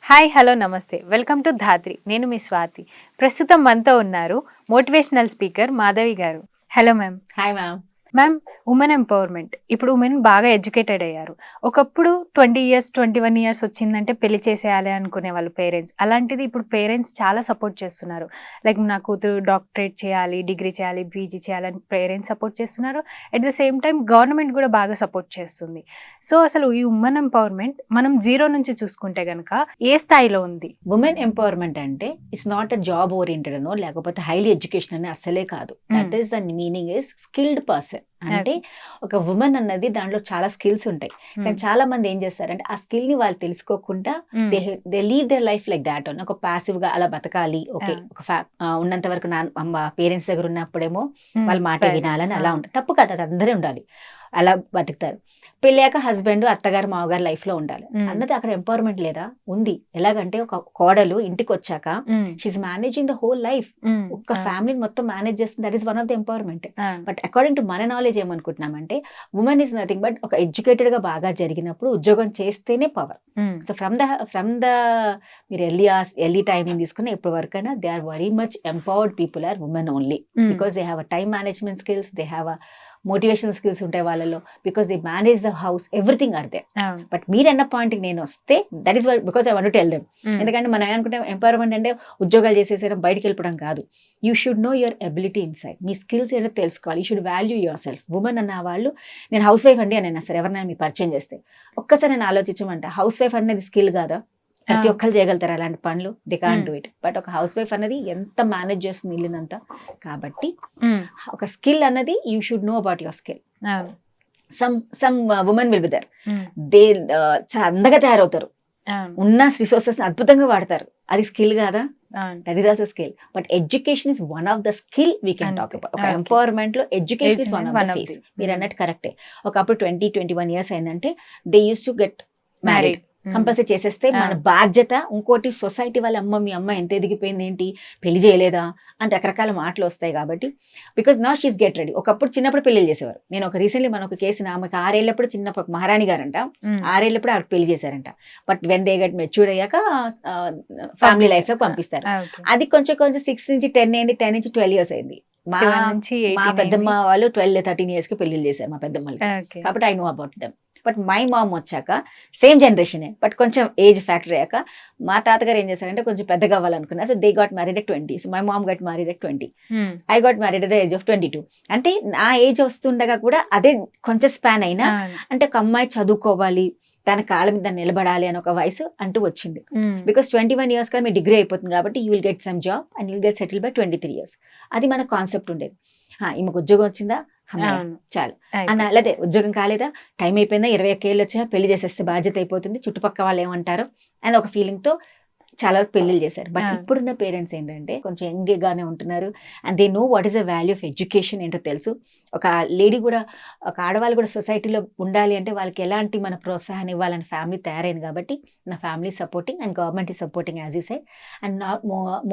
Hi hello నమస్తే welcome to ధాత్రి. నేను మీ స్వాతి. ప్రస్తుతం మనతో ఉన్నారు మోటివేషనల్ స్పీకర్ మాధవి గారు. Hello ma'am. Hi ma'am. Ma'am, women empowerment. ఇప్పుడు ఉమెన్ బాగా ఎడ్యుకేటెడ్ అయ్యారు. ఒకప్పుడు 20 ఇయర్స్ 21 ఇయర్స్ వచ్చిందంటే పెళ్లి చేసేయాలి అనుకునే వాళ్ళు పేరెంట్స్. అలాంటిది ఇప్పుడు పేరెంట్స్ చాలా సపోర్ట్ చేస్తున్నారు. లైక్ నా కూతురు డాక్టరేట్ చేయాలి, డిగ్రీ చేయాలి, పీజీ చేయాలని పేరెంట్స్ సపోర్ట్ చేస్తున్నారు. At the same time government కూడా బాగా సపోర్ట్ చేస్తుంది. సో అసలు ఈ ఉమెన్ ఎంపవర్మెంట్ మనం జీరో నుంచి చూసుకుంటే కనుక ఏ స్థాయిలో ఉంది? ఉమెన్ ఎంపవర్మెంట్ అంటే it's not a job oriented అనో లేకపోతే హైలీ ఎడ్యుకేషన్ అని అసలే కాదు. That is the meaning is skilled person. అంటే ఒక ఉమెన్ అన్నది దాంట్లో చాలా స్కిల్స్ ఉంటాయి. కానీ చాలా మంది ఏం చేస్తారంటే ఆ స్కిల్ ని వాళ్ళు తెలుసుకోకుండా they leave their life like that అని ఒక పాసివ్ గా అలా బతకాలి. ఓకే, ఒక ఉన్నంత వరకు పేరెంట్స్ దగ్గర ఉన్నప్పుడేమో వాళ్ళ మాట వినాలని అలా ఉంటుంది. తప్పు కదా, అది అందరే ఉండాలి, అలా బతుకుతారు. పెళ్ళాక హస్బెండ్ అత్తగారు మామగారు లైఫ్ లో ఉండాలి అన్నది అక్కడ ఎంపవర్మెంట్ లేదా? ఉంది. ఎలాగంటే ఒక కోడలు ఇంటికి వచ్చాక she managing the whole life, ఒక ఫ్యామిలీని మొత్తం మేనేజ్ చేస్తుంది. That is one of the empowerment. But according to మన నాలెడ్జ్ ఏమనుకుంటున్నామంటే ఉమెన్ ఈజ్ నథింగ్ బట్ ఒక ఎడ్యుకేటెడ్ గా బాగా జరిగినప్పుడు ఉద్యోగం చేస్తేనే పవర్. సో ఫ్రమ్ ద మీరు ఎర్లీ టైమింగ్ తీసుకున్న ఎప్పటి వరకైనా they are very much empowered people are women only because they have a time management skills, they have a motivation skills ఉంటాయి వాళ్ళలో, because they manage the house, everything are there. But మీరు అన్న పాయింట్కి నేను వస్తే that is because I want to tell them. ఎందుకంటే మనం ఏమనుకుంటే ఎంపవర్మెంట్ అంటే ఉద్యోగాలు చేసేసేయడం, బయటకు వెళ్ళిపోవడం కాదు. You should no your ability inside. Me skills ఏంటో తెలుసుకోవాలి. You should value your self. Women అన్న వాళ్ళు, నేను హౌస్ వైఫ్ అండి అని సరే ఎవరినైనా మీరు పరిచయం చేస్తే ఒక్కసారి నేను ఆలోచించమంట, హౌస్ వైఫ్ అనేది స్కిల్ కాదా? ప్రతి ఒక్కరు చేయగలుగుతారు అలాంటి పనులు. They can do it. But ఒక హౌస్ వైఫ్ అన్నది ఎంత మేనేజ్ చేస్తుంది ఇల్లునంతా. కాబట్టి ఒక స్కిల్ అన్నది you should know about your skill. Some women will be there, they చాలా అందంగా తయారవుతారు, ఉన్న రిసోర్సెస్ అద్భుతంగా వాడతారు. అది స్కిల్ కాదా? That is also skill. But education is one of the skill we can talk about. ఒక ఎంపవర్మెంట్ లో education is one of the face. మీరు అన్నట్టు కరెక్టే. ఒకప్పుడు 20-21 ఇయర్స్ అయిందంటే they use to get married. Compulsory చేసేస్తే మన బాధ్యత. ఇంకోటి సొసైటీ వాళ్ళ అమ్మ, మీ అమ్మ ఎంత ఎదిగిపోయింది, ఏంటి పెళ్లి చేయలేదా అని రకరకాల మాటలు వస్తాయి. కాబట్టి బికాస్ నా షీస్ గెట్ రెడీ. ఒకప్పుడు చిన్నప్పుడు పెళ్లి చేసేవారు. నేను ఒక రీసెంట్లీ మన ఒక కేసు, ఆమెకు 6 ఏళ్ళప్పుడు చిన్న మహారాణి గారంట, 6 ఏళ్ళప్పుడు ఆవిడ పెళ్లి చేశారంట. But when they get mature అయ్యాక ఫ్యామిలీ లైఫ్ లో పంపిస్తారు. అది కొంచెం 6 నుంచి 10 అయింది, 10 నుంచి 12 ఇయర్స్ అయింది. మా పెద్దమ్మ వాళ్ళు 12-13 ఇయర్స్ కి పెళ్లి చేశారు మా పెద్దమ్మలు. కాబట్టి I know about them. But my mom వచ్చాక సేమ్ జనరేషనే, బట్ కొంచెం ఏజ్ ఫ్యాక్టర్ అయ్యాక మా తాతగారు ఏం చేశారంటే కొంచెం పెద్దగా అవ్వాలనుకున్నారు. So they got married at 20. So my mom got married at 20. I got married at the age of 22. అంటే నా ఏజ్ వస్తుండగా కూడా అదే కొంచెం స్పాన్ అయినా, అంటే ఒక అమ్మాయి చదువుకోవాలి, తన కాళ్ళ మీద నిలబడాలి అని ఒక వయసు అంటూ వచ్చింది. బికాస్ 21 ఇయర్స్ కదా మీ డిగ్రీ అయిపోతుంది కాబట్టి you will get some job and you will get settle by 23 years. అది మన కాన్సెప్ట్ ఉండేది. ఈమెకు ఉద్యోగం వచ్చిందా, చాలు అన్న. లేదా ఉద్యోగం కాలేదా, టైం అయిపోయిందా, 21 ఏళ్ళు వచ్చా, పెళ్లి చేసేస్తే బాధ్యత అయిపోతుంది, చుట్టుపక్కల వాళ్ళు ఏమంటారు అని ఒక ఫీలింగ్ తో చాలా పెళ్లిళ్ళు చేశారు. బట్ ఇప్పుడున్న పేరెంట్స్ ఏంటంటే కొంచెం యంగ్ గానే ఉంటున్నారు and they know what is the value of education ఏంటో తెలుసు. ఒక లేడీ కూడా, ఒక ఆడవాళ్ళు కూడా సొసైటీలో ఉండాలి అంటే వాళ్ళకి ఎలాంటి మన ప్రోత్సాహాన్ని ఇవ్వాలని ఫ్యామిలీ తయారైంది. కాబట్టి నా family supporting and government is supporting as you side. And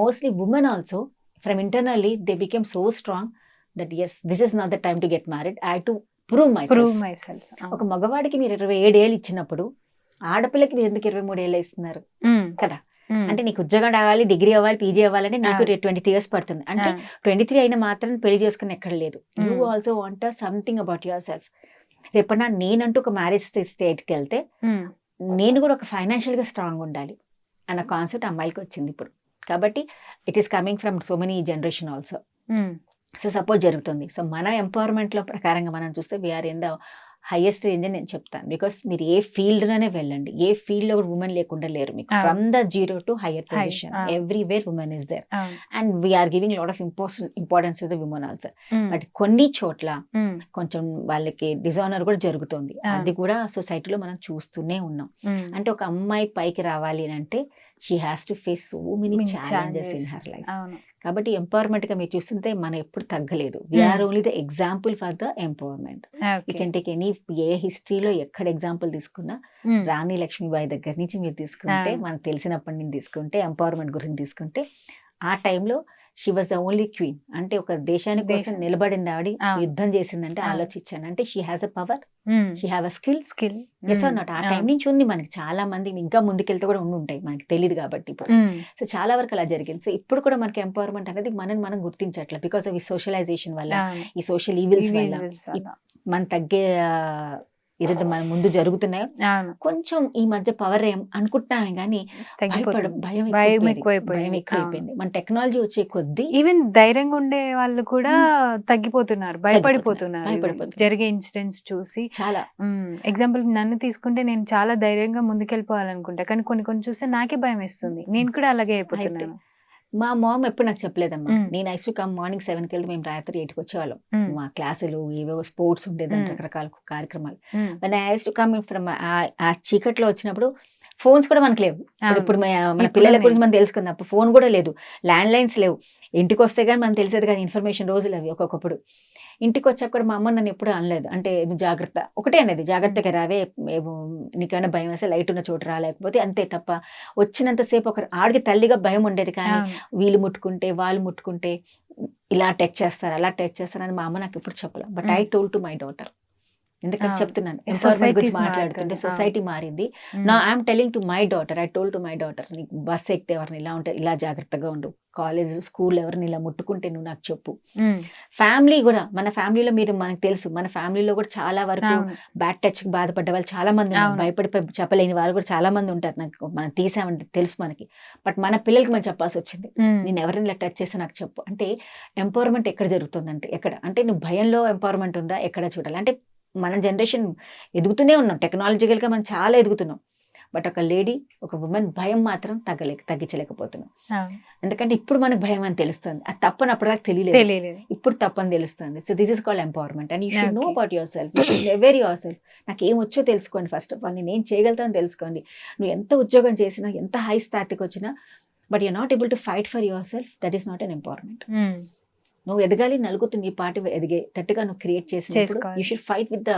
mostly women also from internally they became so strong that yes, this is not the time to get married. I have to prove myself. ఒక మగవాడికి మీరు 27 ఏళ్ళు ఇచ్చినప్పుడు ఆడపిల్లకి మీరు ఎందుకు 23 ఏళ్ళు ఇస్తున్నారు కదా? అంటే నీకు ఉద్యోగం రావాలి, డిగ్రీ అవ్వాలి, పీజీ అవ్వాలని నీకు 23 ఇయర్స్ పడుతుంది. అంటే 23 అయిన మాత్రం పెళ్లి చేసుకుని ఎక్కడ లేదు. You also want something about yourself. రేపన్నా నేనంటూ ఒక మ్యారేజ్ స్టేట్కి వెళ్తే నేను కూడా ఒక ఫైనాన్షియల్ గా స్ట్రాంగ్ ఉండాలి అన్న కాన్సెప్ట్ అమ్మాయిలకి వచ్చింది ఇప్పుడు. కాబట్టి it is coming from so many generation also. So support జరుగుతుంది. సో మన ఎంపవర్మెంట్ లో ప్రకారంగా మనం చూస్తే we are in the highest range అని నేను చెప్తాను. బికాస్ మీరు ఏ ఫీల్డ్ లోనే వెళ్ళండి, ఏ ఫీల్డ్ లో ఉమెన్ లేకుండా లేరు మీకు. From the 0 to higher position, everywhere women is there and we are giving lot of importance to the women also. But కొన్ని చోట్ల కొంచెం వాళ్ళకి డిజానర్ కూడా జరుగుతుంది. అది కూడా సొసైటీలో మనం చూస్తూనే ఉన్నాం. అంటే ఒక అమ్మాయి పైకి రావాలి అంటే she has to face so many challenges in her life. కాబట్టి ఎంపవర్మెంట్ గా మీరు చూస్తుంటే మనం ఎప్పుడు తగ్గలేదు. We are only the example for the empowerment. You can take any, ఏ హిస్టరీలో ఎక్కడ ఎగ్జాంపుల్ తీసుకున్నా, రాణి లక్ష్మీబాయి దగ్గర నుంచి మీరు తీసుకుంటే, మనకు తెలిసినప్పటి నుంచి తీసుకుంటే, ఎంపవర్మెంట్ గురించి తీసుకుంటే, ఆ టైంలో she was the only queen. అంటే ఒక దేశాని కోసం నిలబడింది ఆవిడ, అవును. యుద్ధం చేసిందంటే అవును. ఆలోచించాను. అంటే she has a power, she have a skill. Skill. Yes or not? ఆ టైం నుంచి ఉంది మనకి. చాలా మంది ఇంకా ముందుకెళ్తే కూడా ఉండి ఉంటాయి, మనకి తెలియదు కాబట్టి ఇప్పుడు. సో చాలా వరకు అలా జరిగింది. సో ఇప్పుడు కూడా మనకి ఎంపవర్మెంట్ అనేది మనం గుర్తించట్లేదు, బికాస్ ఆఫ్ ఈ సోషలైజేషన్ వల్ల, ఈ సోషల్ ఈవిల్స్ వల్ల మన తగ్గే ఏదైతే మన ముందు జరుగుతున్నాయో కొంచెం ఈ మధ్య పవర్ ఏం అనుకుంటున్నామే కానీ భయం ఎక్కువైపోయింది. మన టెక్నాలజీ వచ్చే కొద్దీ ఈవెన్ ధైర్యంగా ఉండే వాళ్ళు కూడా తగ్గిపోతున్నారు, భయపడిపోతున్నారు జరిగే ఇన్సిడెంట్స్ చూసి. చాలా ఎగ్జాంపుల్ నన్ను తీసుకుంటే నేను చాలా ధైర్యంగా ముందుకెళ్ళిపోవాలనుకుంటా, కానీ కొన్ని చూస్తే నాకే భయం వేస్తుంది. నేను కూడా అలాగే అయిపోతున్నాను. మా మామ్ ఎప్పుడు నాకు చెప్పలేదమ్మా. నేను ఐసు కమ్ మార్నింగ్ 7కి వెళ్తే మేము రాత్రి 8కి వచ్చేవాళ్ళం. మా క్లాసులు ఏవేవో స్పోర్ట్స్ ఉండేది, రకరకాల కార్యక్రమాలు. ఐసు కమ్ ఫ్రమ్ ఆ చీకట్లో వచ్చినప్పుడు ఫోన్స్ కూడా మనకు లేవు. ఇప్పుడు మన పిల్లల గురించి మనం తెలుసుకుందాం, అప్పుడు ఫోన్ కూడా లేదు, ల్యాండ్ లైన్స్ లేవు. ఇంటికి వస్తే కానీ మనం తెలిసేది కానీ ఇన్ఫర్మేషన్ రోజులు అవి. ఒక్కొక్కప్పుడు ఇంటికి వచ్చాక కూడా మా అమ్మ నన్ను ఎప్పుడు అనలేదు, అంటే నువ్వు జాగ్రత్త ఒకటే అనేది, జాగ్రత్తగా రావే, నీకేమైనా భయం వేస్తే లైట్ ఉన్న చోటు రా, లేకపోతే అంతే తప్ప. వచ్చినంతసేపు ఒక ఆడికి తల్లిగా భయం ఉండేది, కానీ వీళ్ళు ముట్టుకుంటే వాళ్ళు ముట్టుకుంటే ఇలా టచ్ చేస్తారు అలా టచ్ చేస్తారు అని మా అమ్మ నాకు ఎప్పుడు చెప్పలేదు. But I told to my daughter. ఎందుకంటే చెప్తున్నాను, ఎంపవర్మెంట్ గురించి మాట్లాడుతుంటే సొసైటీ మారింది. నా I'm telling to my daughter, I told to my daughter, నీకు బస్ ఎక్కితే ఎవరిని ఇలా ఉంటే ఇలా జాగ్రత్తగా ఉండు, కాలేజ్ స్కూల్ ఎవరిని ఇలా ముట్టుకుంటే నువ్వు నాకు చెప్పు. ఫ్యామిలీ కూడా, మన ఫ్యామిలీలో మీరు మనకు తెలుసు, మన ఫ్యామిలీలో కూడా చాలా వరకు బ్యాడ్ టచ్ బాధపడ్డ వాళ్ళు చాలా మంది ఉన్నారు, భయపడి చెప్పలేని వాళ్ళు కూడా చాలా మంది ఉంటారు. నాకు మనం తీసామంటే తెలుసు మనకి. బట్ మన పిల్లలకి మనం చెప్పాల్సి వచ్చింది, నేను ఎవరిని ఇలా టచ్ చేస్తే నాకు చెప్పు. అంటే ఎంపవర్మెంట్ ఎక్కడ జరుగుతుందంటే ఎక్కడ, అంటే నువ్వు భయంలో ఎంపవర్మెంట్ ఉందా ఎక్కడ చూడాలి. అంటే మన జనరేషన్ ఎదుగుతూనే ఉన్నాం, టెక్నాలజికల్గా మనం చాలా ఎదుగుతున్నాం. బట్ ఒక లేడీ, ఒక ఉమెన్ భయం మాత్రం తగ్గించలేకపోతున్నాం. ఎందుకంటే ఇప్పుడు మనకు భయం అని తెలుస్తుంది, అది తప్పని అప్పటిదాకా తెలియలేదు, ఇప్పుడు తప్పని తెలుస్తుంది. So this is called empowerment. And you should know about your self, you should ever your self. నాకు ఏం వచ్చో తెలుసుకోండి, ఫస్ట్ ఆఫ్ ఆల్ నేను ఏం చేయగలుగుతానో తెలుసుకోండి. నువ్వు ఎంత ఉద్యోగం చేసినా, ఎంత హై స్థాయికి వచ్చినా, but you're not able to fight for your self, that is not an empowerment. నువ్వు ఎదగాలి, నలుగుతూ నీ పాటి ఎదిగేటట్టుగా నువ్వు క్రియేట్ చేసినప్పుడు యూ షుడ్ ఫైట్ విత్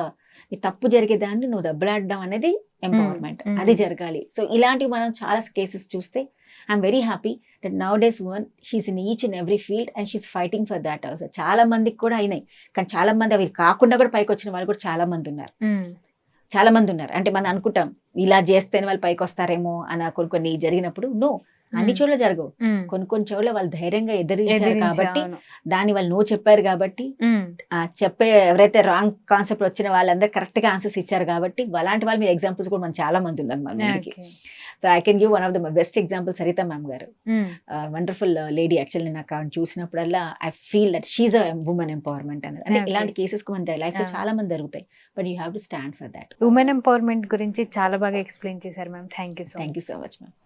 నీ తప్పు జరిగేదాన్ని నువ్వు దెబ్బలాడడం అనేది ఎంపవర్మెంట్, అది జరగాలి. సో ఇలాంటివి మనం చాలా కేసెస్ చూస్తే I'm very happy that now days women she's in each and every field and she's fighting for that also. చాలా మందికి కూడా అయినాయి, కానీ చాలా మంది అవి కాకుండా కూడా పైకి వచ్చిన వాళ్ళు కూడా చాలా మంది ఉన్నారు, చాలా మంది ఉన్నారు. అంటే మనం అనుకుంటాం ఇలా చేస్తేనే వాళ్ళు పైకి వస్తారేమో అని, కొన్ని జరిగినప్పుడు నో, అన్ని చోట్ల జరగవు. కొన్ని చోట్ల వాళ్ళు ధైర్యంగా ఎదిరించారు కాబట్టి, దాన్ని వాళ్ళు నువ్వు చెప్పారు కాబట్టి, చెప్పే ఎవరైతే రాంగ్ కాన్సెప్ట్ వచ్చిన వాళ్ళందరూ కరెక్ట్ గా ఆన్సర్స్ ఇచ్చారు కాబట్టి, అలాంటి వాళ్ళ మీద ఎగ్జాంపుల్స్ కూడా మనం చాలా మంది ఉన్నారు మన ముందుకి. So I can give one of the best example Saritha ma'am garu, wonderful lady. Actually నాకు ఆవిడ చూసినప్పుడల్లా I feel that she a women empowerment అనేది. అంటే ఇలాంటి కేసెస్ మన లైఫ్ లో చాలా మంది జరుగుతాయి, but you have to stand for that. Women empowerment గురించి చాలా బాగా ఎక్స్ప్లెయిన్ చేశారు ma'am. Thank you so much ma'am.